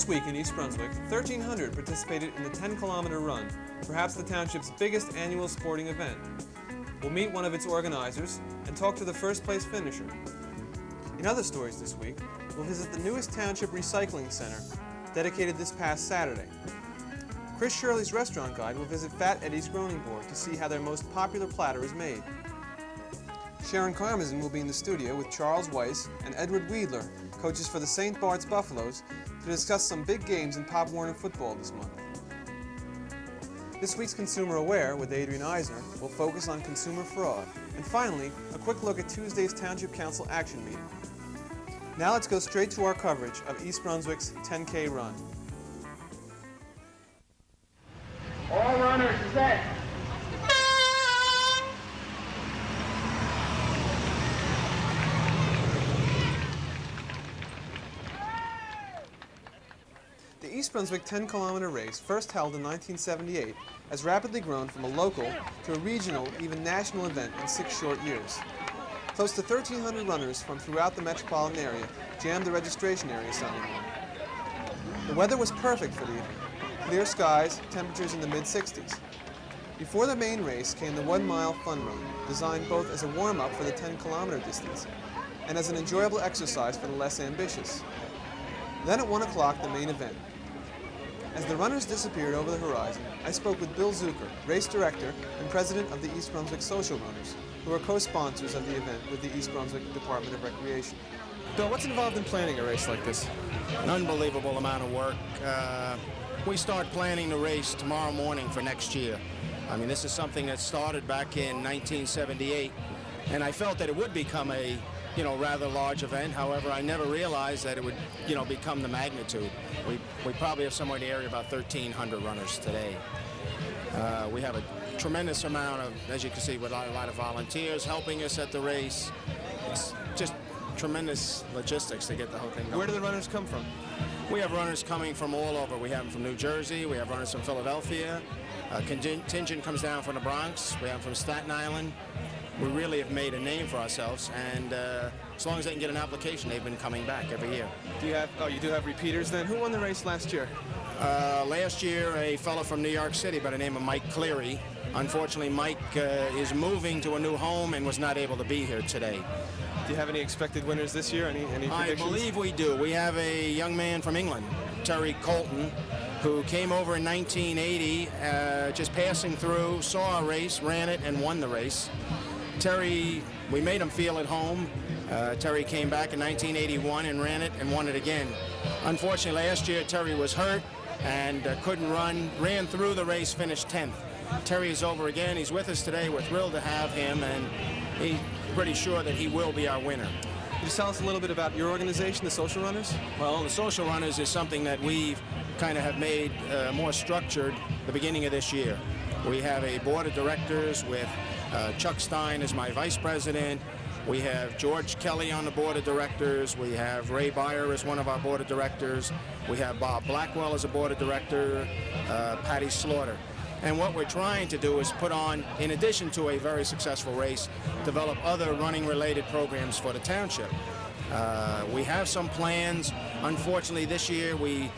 This week in East Brunswick, 1,300 participated in the 10-kilometer run, perhaps the township's biggest annual sporting event. We'll meet one of its organizers and talk to the first-place finisher. In other stories this week, we'll visit the newest township recycling center, dedicated this past Saturday. Chris Shirley's restaurant guide will visit Fat Eddie's Groaning Board to see how their most popular platter is made. Sharon Karmazin will be in the studio with Charles Weiss and Edward Weidler, coaches for the St. Bart's Buffaloes, to discuss some big games in Pop Warner football this month. This week's Consumer Aware with Adrian Eisner will focus on consumer fraud. And finally, a quick look at Tuesday's Township Council action meeting. Now let's go straight to our coverage of East Brunswick's 10K run. All runners set. The East Brunswick 10-kilometer race, first held in 1978, has rapidly grown from a local to a regional, even national event in 6 short years. Close to 1,300 runners from throughout the metropolitan area jammed the registration area Sunday morning. The weather was perfect for the event. Clear skies, temperatures in the mid-60s. Before the main race came the 1-mile fun run, designed both as a warm-up for the 10-kilometer distance and as an enjoyable exercise for the less ambitious. Then at 1 o'clock, the main event. As the runners disappeared over the horizon, I spoke with Bill Zucker, race director and president of the East Brunswick Social Runners, who are co-sponsors of the event with the East Brunswick Department of Recreation. Bill, what's involved in planning a race like this? An unbelievable amount of work. We start planning the race tomorrow morning for next year. I mean, this is something that started back in 1978, and I felt that it would become a rather large event. However, I never realized that it would, become the magnitude. We probably have somewhere in the area about 1,300 runners today. We have a tremendous amount of, as you can see, with a lot of volunteers helping us at the race. It's just tremendous logistics to get the whole thing going. Where do the runners come from? We have runners coming from all over. We have them from New Jersey. We have runners from Philadelphia. Contingent comes down from the Bronx. We have them from Staten Island. We really have made a name for ourselves, and as long as they can get an application, they've been coming back every year. You do have repeaters then? Who won the race last year? Last year, a fellow from New York City by the name of Mike Cleary. Unfortunately, Mike is moving to a new home and was not able to be here today. Do you have any expected winners this year? Any predictions? I believe we do. We have a young man from England, Terry Colton, who came over in 1980, just passing through, saw a race, ran it, and won the race. Terry, we made him feel at home. Terry came back in 1981 and ran it and won it again. Unfortunately, last year Terry was hurt and couldn't run, ran through the race, finished 10th. Terry is over again. He's with us today. We're thrilled to have him, and he's pretty sure that he will be our winner. Can you tell us a little bit about your organization, the Social Runners? Well, the Social Runners is something that we've kind of have made more structured the beginning of this year. We have a board of directors with Chuck Stein as my vice president. We have George Kelly on the board of directors. We have Ray Byer as one of our board of directors. We have Bob Blackwell as a board of director, Patty Slaughter. And what we're trying to do is put on, in addition to a very successful race, develop other running-related programs for the township. We have some plans. Unfortunately, this year we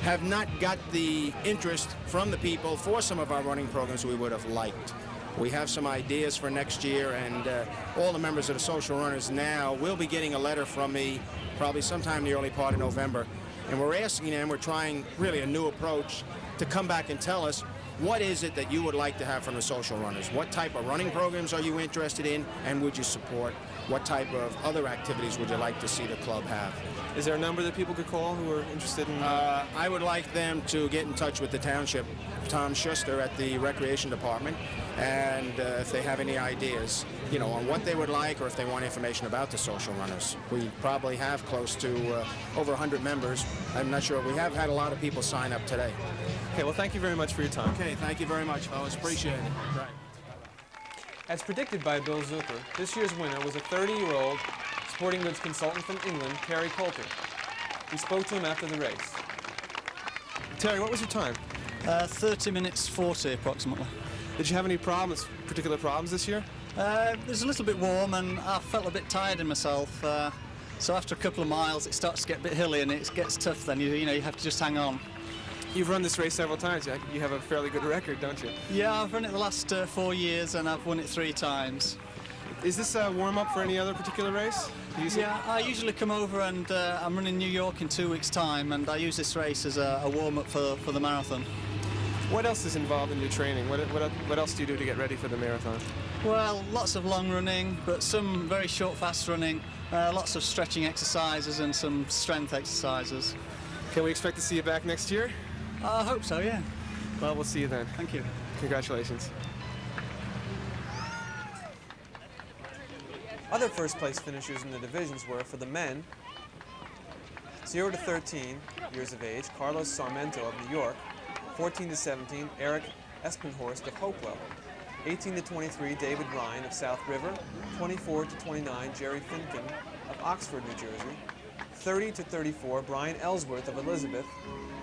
have not got the interest from the people for some of our running programs we would have liked. We have some ideas for next year, and all the members of the Social Runners now will be getting a letter from me probably sometime in the early part of November. And we're asking them, we're trying really a new approach to come back and tell us what is it that you would like to have from the Social Runners? What type of running programs are you interested in, and would you support? What type of other activities would you like to see the club have? Is there a number that people could call who are interested in? I would like them to get in touch with the township, Tom Schuster at the Recreation Department, and if they have any ideas, on what they would like, or if they want information about the Social Runners. We probably have close to over 100 members. I'm not sure. We have had a lot of people sign up today. Okay, well, thank you very much for your time. Okay, thank you very much, fellas. Appreciate it. Right. As predicted by Bill Zucker, this year's winner was a 30-year-old sporting goods consultant from England, Terry Colton. We spoke to him after the race. Terry, what was your time? 30 minutes 40 approximately. Did you have any particular problems this year? It was a little bit warm and I felt a bit tired in myself. So after a couple of miles, it starts to get a bit hilly and it gets tough. Then you have to just hang on. You've run this race several times. You have a fairly good record, don't you? Yeah, I've run it the last 4 years and I've won it 3 times. Is this a warm-up for any other particular race? Yeah, I usually come over and I'm running New York in 2 weeks' time, and I use this race as a warm-up for the marathon. What else is involved in your training? What else do you do to get ready for the marathon? Well, lots of long running, but some very short, fast running, lots of stretching exercises and some strength exercises. Can we expect to see you back next year? I hope so, yeah. Well, we'll see you then. Thank you. Congratulations. Other first-place finishers in the divisions were, for the men, 0 to 13 years of age, Carlos Sarmento of New York; 14 to 17, Eric Espenhorst of Hopewell; 18 to 23, David Ryan of South River; 24 to 29, Jerry Finken of Oxford, New Jersey; 30 to 34, Brian Ellsworth of Elizabeth;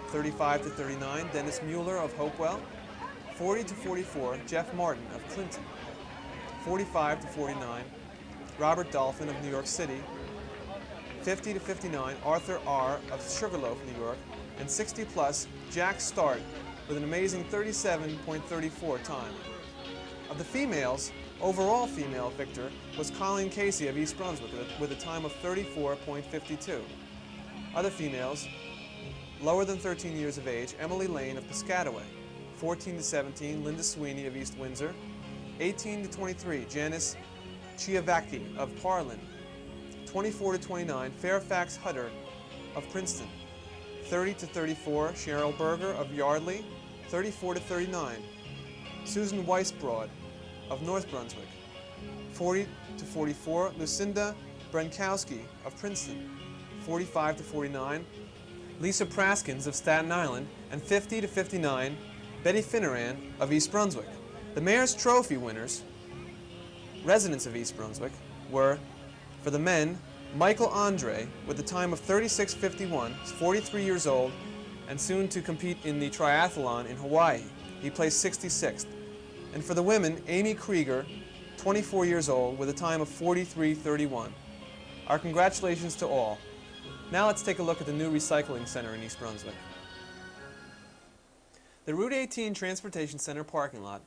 35 to 39, Dennis Mueller of Hopewell; 40 to 44, Jeff Martin of Clinton; 45 to 49, Robert Dolphin of New York City; 50 to 59, Arthur R. of Sugarloaf, New York; and 60 plus, Jack Start with an amazing 37.34 time. Of the females, overall female victor was Colleen Casey of East Brunswick with a time of 34.52. Other females, lower than 13 years of age, Emily Lane of Piscataway; 14 to 17, Linda Sweeney of East Windsor; 18 to 23, Janice Chiavacchi of Parlin; 24 to 29, Fairfax Hutter of Princeton; 30 to 34, Cheryl Berger of Yardley; 34 to 39, Susan Weisbrod of North Brunswick; 40 to 44, Lucinda Brenkowski of Princeton; 45 to 49, Lisa Praskins of Staten Island; and 50 to 59, Betty Finneran of East Brunswick. The Mayor's Trophy winners, residents of East Brunswick, were, for the men, Michael Andre with a time of 36.51, 43 years old, and soon to compete in the triathlon in Hawaii. He placed 66th. And for the women, Amy Krieger, 24 years old, with a time of 43.31. Our congratulations to all. Now let's take a look at the new recycling center in East Brunswick. The Route 18 Transportation Center parking lot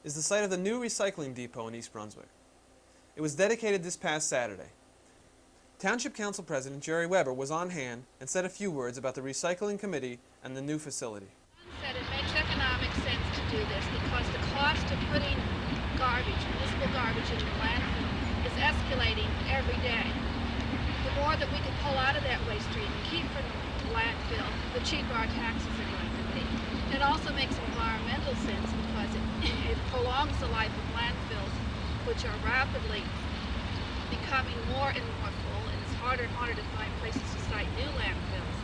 is the site of the new recycling depot in East Brunswick. It was dedicated this past Saturday. Township Council President Jerry Weber was on hand and said a few words about the recycling committee and the new facility. Said it makes economic sense to do this because the cost of putting garbage, municipal garbage, into the landfill is escalating every day. The more that we can pull out of that waste stream and keep from the landfill, the cheaper our taxes are going to be. It also makes environmental sense because it prolongs the life of landfills, which are rapidly becoming more and more full, and it's harder and harder to find places to site new landfills.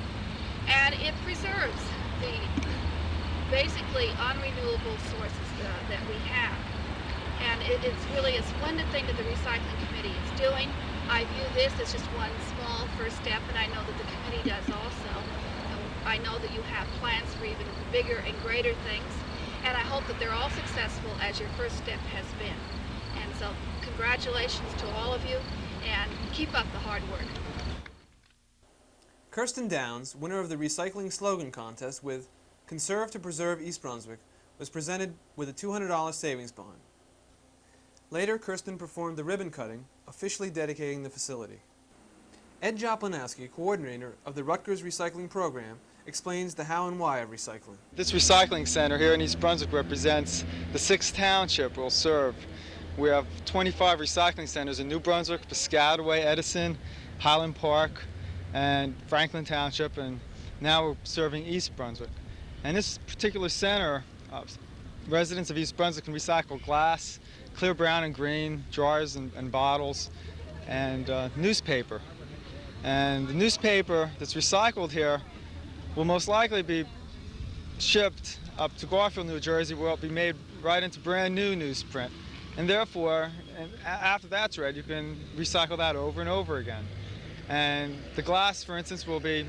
And it preserves the basically unrenewable sources that we have. And it's really a splendid thing that the Recycling Committee is doing. I view this as just one small first step, and I know that the committee does also. I know that you have plans for even bigger and greater things, and I hope that they're all successful as your first step has been. And so congratulations to all of you, and keep up the hard work. Kirsten Downs, winner of the recycling slogan contest with Conserve to Preserve East Brunswick, was presented with a $200 savings bond. Later, Kirsten performed the ribbon cutting, officially dedicating the facility. Ed Joplinowski, coordinator of the Rutgers Recycling Program, explains the how and why of recycling. This recycling center here in East Brunswick represents the 6th township we'll serve. We have 25 recycling centers in New Brunswick, Piscataway, Edison, Highland Park, and Franklin Township, and now we're serving East Brunswick. And this particular center, residents of East Brunswick can recycle glass, clear brown and green, jars and bottles, and newspaper. And the newspaper that's recycled here will most likely be shipped up to Garfield, New Jersey, where it'll be made right into brand new newsprint. And therefore, after that's read, you can recycle that over and over again. And the glass, for instance, will be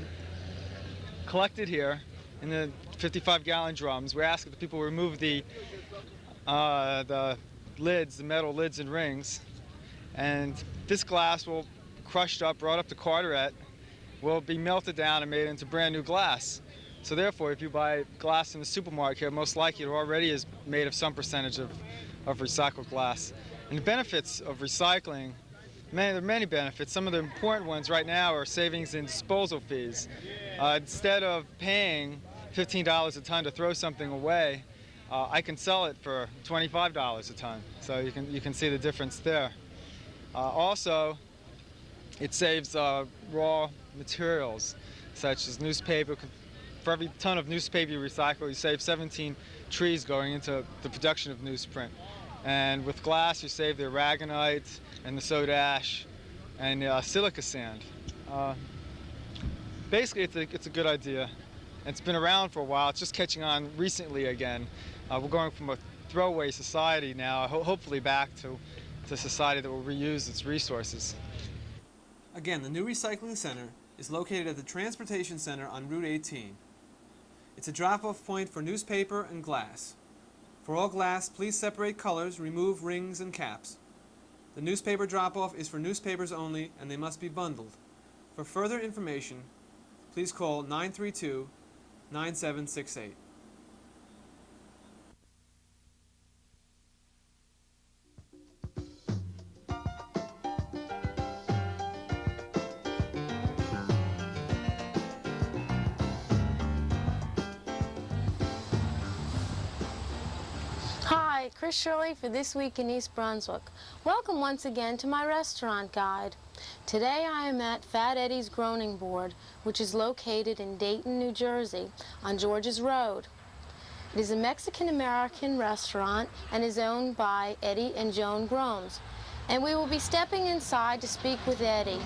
collected here in the 55-gallon drums. We ask that the people remove the lids, the metal lids and rings. And this glass will crushed up, brought up to Carteret, will be melted down and made into brand new glass. So therefore, if you buy glass in the supermarket here, most likely it already is made of some percentage of recycled glass. And the benefits of recycling, there are many benefits. Some of the important ones right now are savings in disposal fees. Instead of paying $15 a ton to throw something away, I can sell it for $25 a ton. So you can see the difference there. Also, it saves raw materials such as newspaper. For every ton of newspaper you recycle, you save 17 trees going into the production of newsprint. And with glass, you save the aragonite and the soda ash and silica sand. Basically, it's a good idea. It's been around for a while. It's just catching on recently again. We're going from a throwaway society now, hopefully back to a society that will reuse its resources. Again, the new recycling center is located at the Transportation Center on Route 18. It's a drop-off point for newspaper and glass. For all glass, please separate colors, remove rings and caps. The newspaper drop-off is for newspapers only, and they must be bundled. For further information, please call 932-9768. Hi, Shirley for This Week in East Brunswick. Welcome once again to my restaurant guide. Today I am at Fat Eddie's Groaning Board, which is located in Dayton, New Jersey, on George's Road. It is a Mexican-American restaurant and is owned by Eddie and Joan Groans. And we will be stepping inside to speak with Eddie.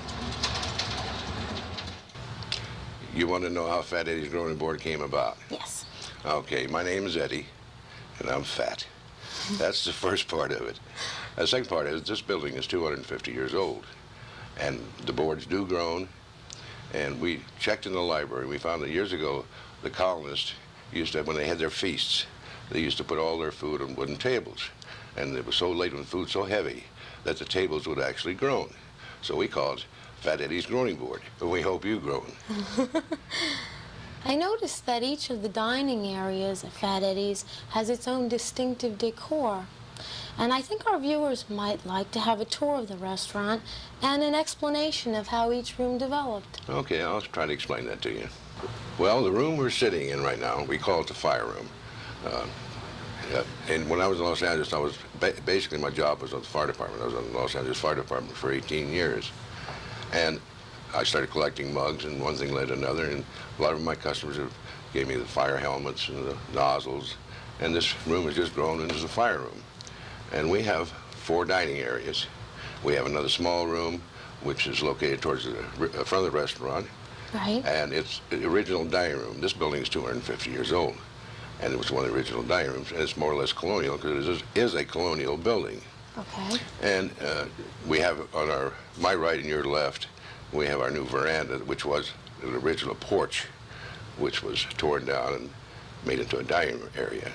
You want to know how Fat Eddie's Groaning Board came about? Yes. Okay, my name is Eddie, and I'm fat. That's the first part of it. The second part is this building is 250 years old, and the boards do groan. And we checked in the library. We found that years ago, the colonists used to, when they had their feasts, they used to put all their food on wooden tables. And it was so late when food so heavy that the tables would actually groan. So we call it Fat Eddie's Groaning Board. And we hope you groan. I noticed that each of the dining areas at Fat Eddie's has its own distinctive decor. And I think our viewers might like to have a tour of the restaurant and an explanation of how each room developed. Okay, I'll try to explain that to you. Well, the room we're sitting in right now, we call it the fire room. And when I was in Los Angeles, I was basically my job was on the fire department. I was on the Los Angeles Fire Department for 18 years. And I started collecting mugs, and one thing led to another, and a lot of my customers have gave me the fire helmets and the nozzles, and this room has just grown into the fire room. And we have 4 dining areas. We have another small room, which is located towards the front of the restaurant. Right. And it's the original dining room. This building is 250 years old, and it was one of the original dining rooms, and it's more or less colonial because it is a colonial building. Okay. And we have on my right and your left, we have our new veranda, which was an original porch, which was torn down and made into a dining room area.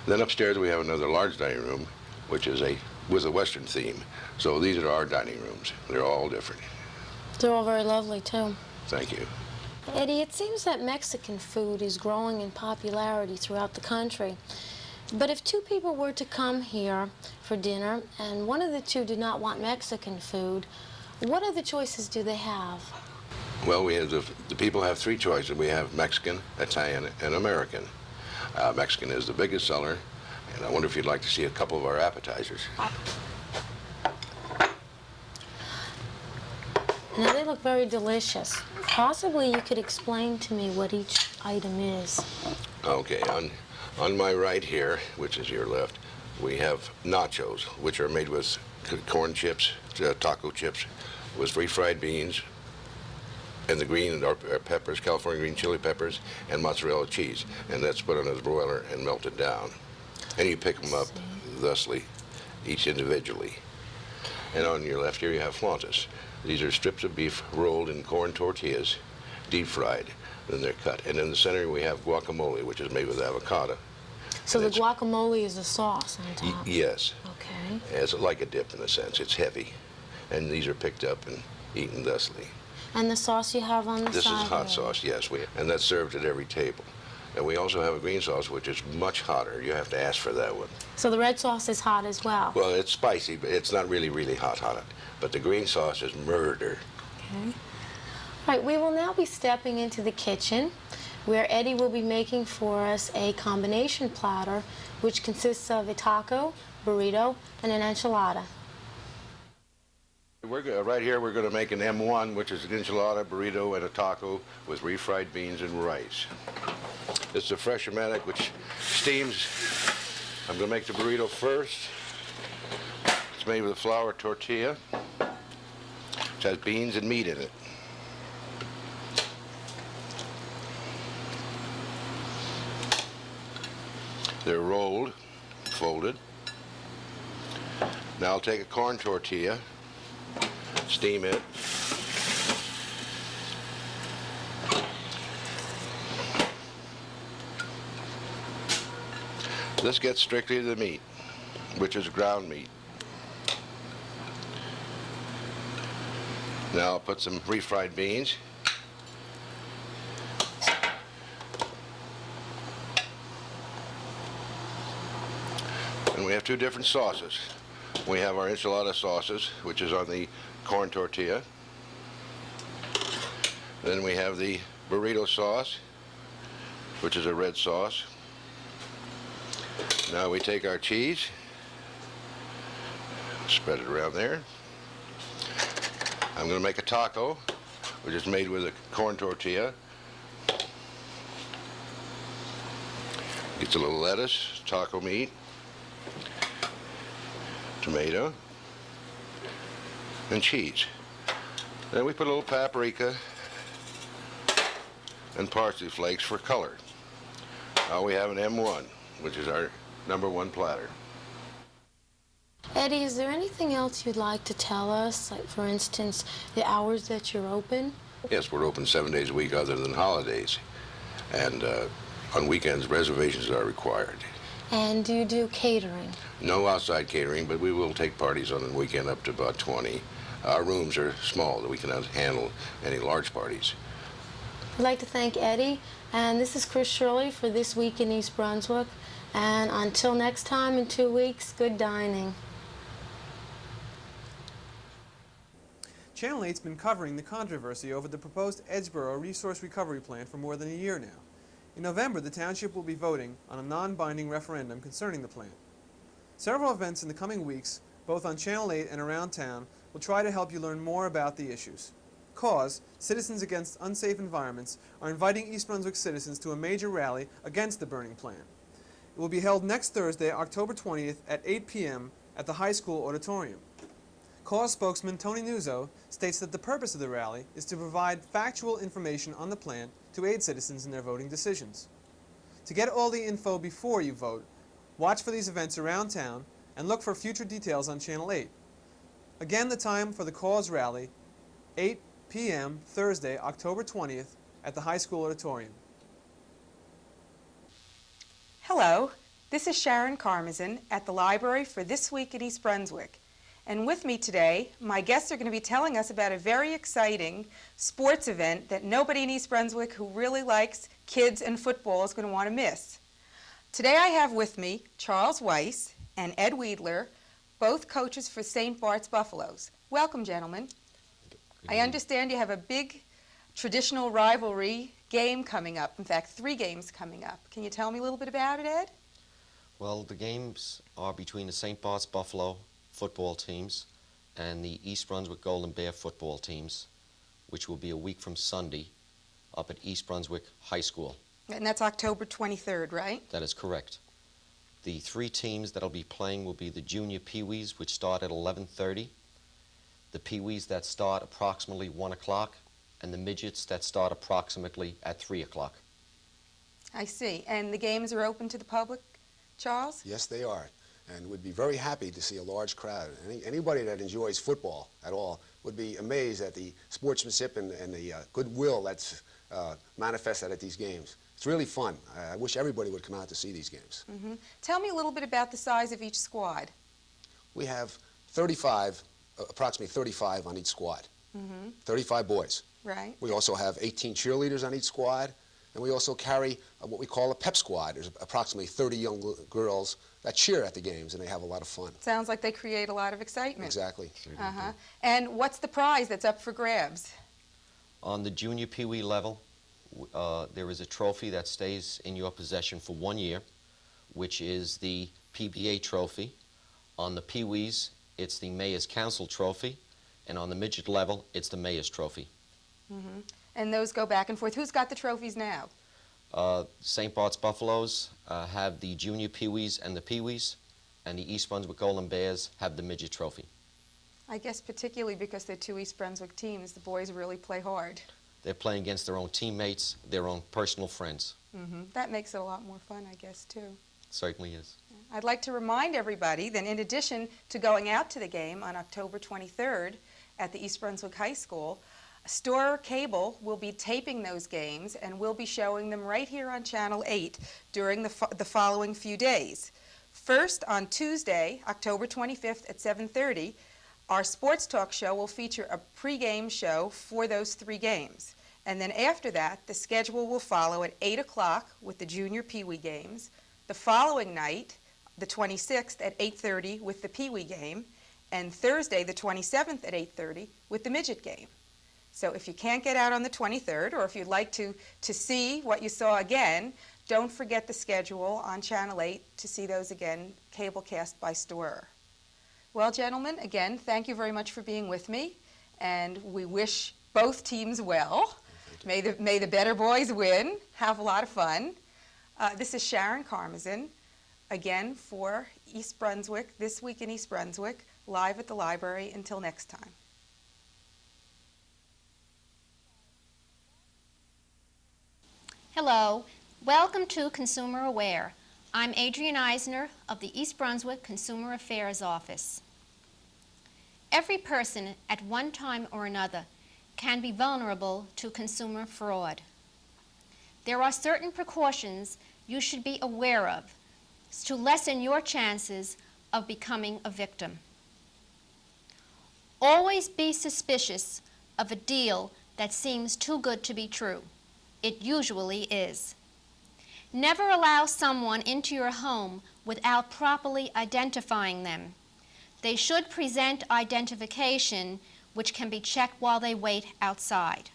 Then upstairs we have another large dining room, which is with a Western theme. So these are our dining rooms. They're all different. They're all very lovely, too. Thank you. Eddie, it seems that Mexican food is growing in popularity throughout the country. But if 2 people were to come here for dinner and one of the 2 did not want Mexican food, what other choices do they have? Well, we have the people have 3 choices. We have Mexican, Italian, and American. Mexican is the biggest seller, and I wonder if you'd like to see a couple of our appetizers. Now, they look very delicious. Possibly you could explain to me what each item is. Okay, on my right here, which is your left, we have nachos, which are made with corn chips, taco chips, with refried beans, and the green peppers, California green chili peppers, and mozzarella cheese. And that's put on a broiler and melted down. And you pick them up thusly, each individually. And on your left here you have flautas. These are strips of beef rolled in corn tortillas, deep fried. Then they're cut. And in the center we have guacamole, which is made with avocado. So the guacamole is the sauce on top? Yes. Okay. It's like a dip in a sense. It's heavy. And these are picked up and eaten thusly. And the sauce you have on the This is side hot there. sauce, yes, and that's served at every table. And we also have a green sauce, which is much hotter. You have to ask for that one. So the red sauce is hot as well. Well, it's spicy, but it's not really, really hot. But the green sauce is murder. Okay. All right, we will now be stepping into the kitchen, where Eddie will be making for us a combination platter, which consists of a taco, burrito, and an enchilada. Right here, we're going to make an M1, which is an enchilada, burrito, and a taco with refried beans and rice. This is a fresh-o-matic, which steams. I'm going to make the burrito first. It's made with a flour tortilla, which has beans and meat in it. They're rolled, folded. Now I'll take a corn tortilla, steam it. This gets strictly to the meat, which is ground meat. Now I'll put some refried beans. And we have two different sauces. We have our enchilada sauces, which is on the corn tortilla. Then we have the burrito sauce, which is a red sauce. Now we take our cheese, spread it around there. I'm going to make a taco, which is made with a corn tortilla. Gets a little lettuce, taco meat, tomato, and cheese. Then we put a little paprika and parsley flakes for color. Now we have an M1, which is our #1 platter. Eddie, is there anything else you'd like to tell us? Like, for instance, the hours that you're open? Yes, we're open 7 days a week other than holidays. And on weekends, reservations are required. And do you do catering? No outside catering, but we will take parties on the weekend up to about 20. Our rooms are small, that we cannot handle any large parties. I'd like to thank Eddie, and this is Shirley for This Week in East Brunswick. And until next time in 2 weeks, good dining. Channel 8's been covering the controversy over the proposed Edgeboro Resource Recovery Plan for more than a year now. In November, the township will be voting on a non-binding referendum concerning the plan. Several events in the coming weeks, both on Channel 8 and around town, will try to help you learn more about the issues. Cause, Citizens Against Unsafe Environments, are inviting East Brunswick citizens to a major rally against the burning plan. It will be held next Thursday, October 20th at 8 p.m. at the high school auditorium. Cause spokesman Tony Nuzzo states that the purpose of the rally is to provide factual information on the plan to aid citizens in their voting decisions. To get all the info before you vote, watch for these events around town and look for future details on Channel 8. Again, the time for the Cause rally, 8 p.m. Thursday, October 20th at the high school auditorium. Hello, this is Sharon Karmazin at the library for This Week in East Brunswick. And with me today, my guests are going to be telling us about a very exciting sports event that nobody in East Brunswick who really likes kids and football is going to want to miss. Today I have with me Charles Weiss and Ed Weidler, both coaches for St. Bart's Buffaloes. Welcome, gentlemen. I understand you have a big traditional rivalry game coming up. In fact, 3 games coming up. Can you tell me a little bit about it, Ed? Well, the games are between the St. Bart's Buffalo football teams and the East Brunswick Golden Bear football teams, which will be a week from Sunday up at East Brunswick High School. And that's October 23rd, right? That is correct. The 3 teams that'll be playing will be the junior Pee-wees, which start at 11:30, the Pee-wees that start approximately 1 o'clock, and the midgets that start approximately at 3 o'clock. I see. And the games are open to the public, Charles? Yes, they are. And would be very happy to see a large crowd. Anybody that enjoys football at all would be amazed at the sportsmanship and the goodwill that's manifested at these games. It's really fun. I wish everybody would come out to see these games. Mm-hmm. Tell me a little bit about the size of each squad. We have 35, approximately 35 on each squad. 35 boys. Right. We also have 18 cheerleaders on each squad, and we also carry what we call a pep squad. There's approximately 30 young girls that cheer at the games, and they have a lot of fun. Sounds like they create a lot of excitement. Exactly. And what's the prize that's up for grabs? On the junior Pee Wee level, there is a trophy that stays in your possession for 1 year, which is the PBA trophy. On the Pee Wees, it's the Mayor's Council trophy, and on the midget level, it's the Mayor's trophy. And those go back and forth. Who's got the trophies now? St. Bart's Buffaloes have the junior Pee Wees and the Pee Wees, and the East Brunswick Golden Bears have the midget trophy. I guess particularly because they're two East Brunswick teams, the boys really play hard. They're playing against their own teammates, their own personal friends. That makes it a lot more fun, I guess, too. Certainly is. I'd like to remind everybody that in addition to going out to the game on October 23rd at the East Brunswick High School, Storer Cable will be taping those games, and we'll be showing them right here on Channel 8 during the following few days. First, on Tuesday, October 25th at 7:30, our sports talk show will feature a pregame show for those 3 games. And then after that, the schedule will follow at 8 o'clock with the junior Pee Wee games. The following night, the 26th at 8:30 with the Pee Wee game, and Thursday, the 27th at 8:30 with the midget game. So if you can't get out on the 23rd, or if you'd like to see what you saw again, don't forget the schedule on Channel 8 to see those again, cablecast by Storer. Well, gentlemen, again, thank you very much for being with me, and we wish both teams well. May the better boys win. Have a lot of fun. This is Sharon Karmazin, again for East Brunswick, This Week in East Brunswick, live at the library. Until next time. Hello, welcome to Consumer Aware. I'm Adrienne Eisner of the East Brunswick Consumer Affairs Office. Every person at one time or another can be vulnerable to consumer fraud. There are certain precautions you should be aware of to lessen your chances of becoming a victim. Always be suspicious of a deal that seems too good to be true. It usually is. Never allow someone into your home without properly identifying them. They should present identification, which can be checked while they wait outside.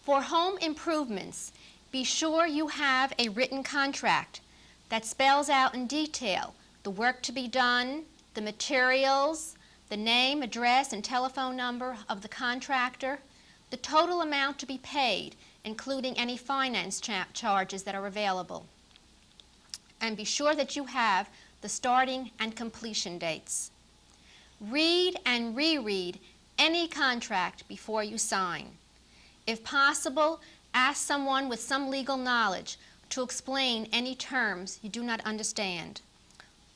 For home improvements, be sure you have a written contract that spells out in detail the work to be done, the materials, the name, address, and telephone number of the contractor, the total amount to be paid, including any finance charges that are available. And be sure that you have the starting and completion dates. Read and reread any contract before you sign. If possible, ask someone with some legal knowledge to explain any terms you do not understand.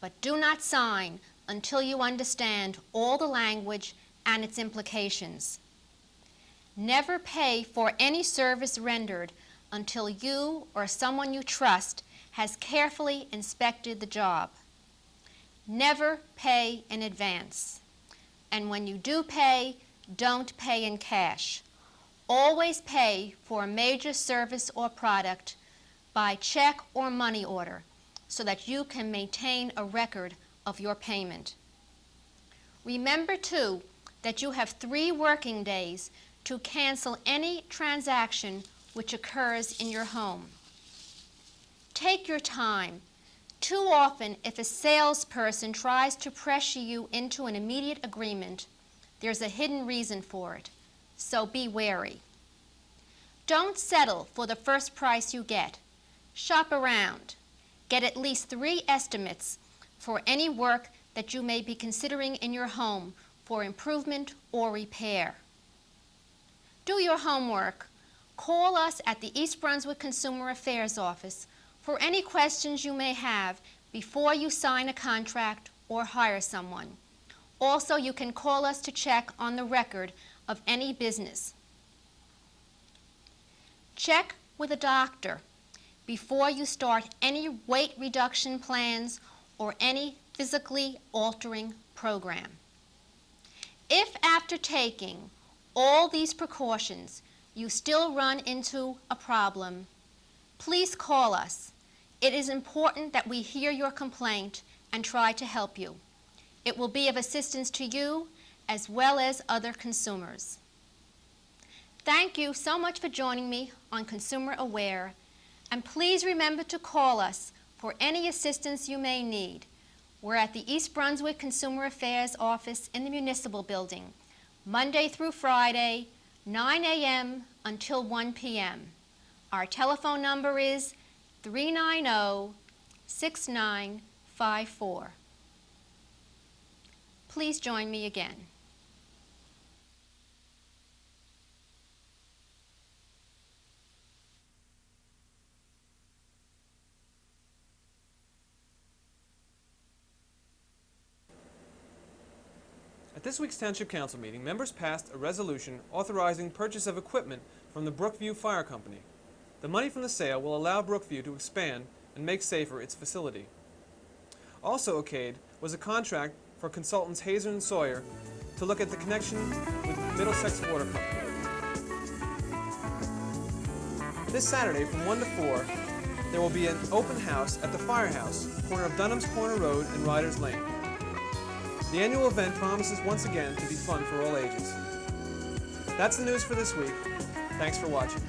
But do not sign until you understand all the language and its implications. Never pay for any service rendered until you or someone you trust has carefully inspected the job. Never pay in advance. And when you do pay, don't pay in cash. Always pay for a major service or product by check or money order so that you can maintain a record of your payment. Remember, too, that you have 3 working days to cancel any transaction which occurs in your home. Take your time. Too often, if a salesperson tries to pressure you into an immediate agreement, there's a hidden reason for it, so be wary. Don't settle for the first price you get. Shop around. Get at least 3 estimates for any work that you may be considering in your home for improvement or repair. Do your homework. Call us at the East Brunswick Consumer Affairs Office for any questions you may have before you sign a contract or hire someone. Also, you can call us to check on the record of any business. Check with a doctor before you start any weight reduction plans or any physically altering program. If after taking all these precautions, you still run into a problem, please call us. It is important that we hear your complaint and try to help you. It will be of assistance to you as well as other consumers. Thank you so much for joining me on Consumer Aware, and please remember to call us for any assistance you may need. We're at the East Brunswick Consumer Affairs Office in the Municipal Building, Monday through Friday, 9 a.m. until 1 p.m. Our telephone number is 390-6954. Please join me again. At this week's Township Council meeting, members passed a resolution authorizing purchase of equipment from the Brookview Fire Company. The money from the sale will allow Brookview to expand and make safer its facility. Also okayed was a contract for consultants Hazer and Sawyer to look at the connection with Middlesex Water Company. This Saturday from 1 to 4, there will be an open house at the Firehouse, corner of Dunham's Corner Road and Riders Lane. The annual event promises once again to be fun for all ages. That's the news for this week. Thanks for watching.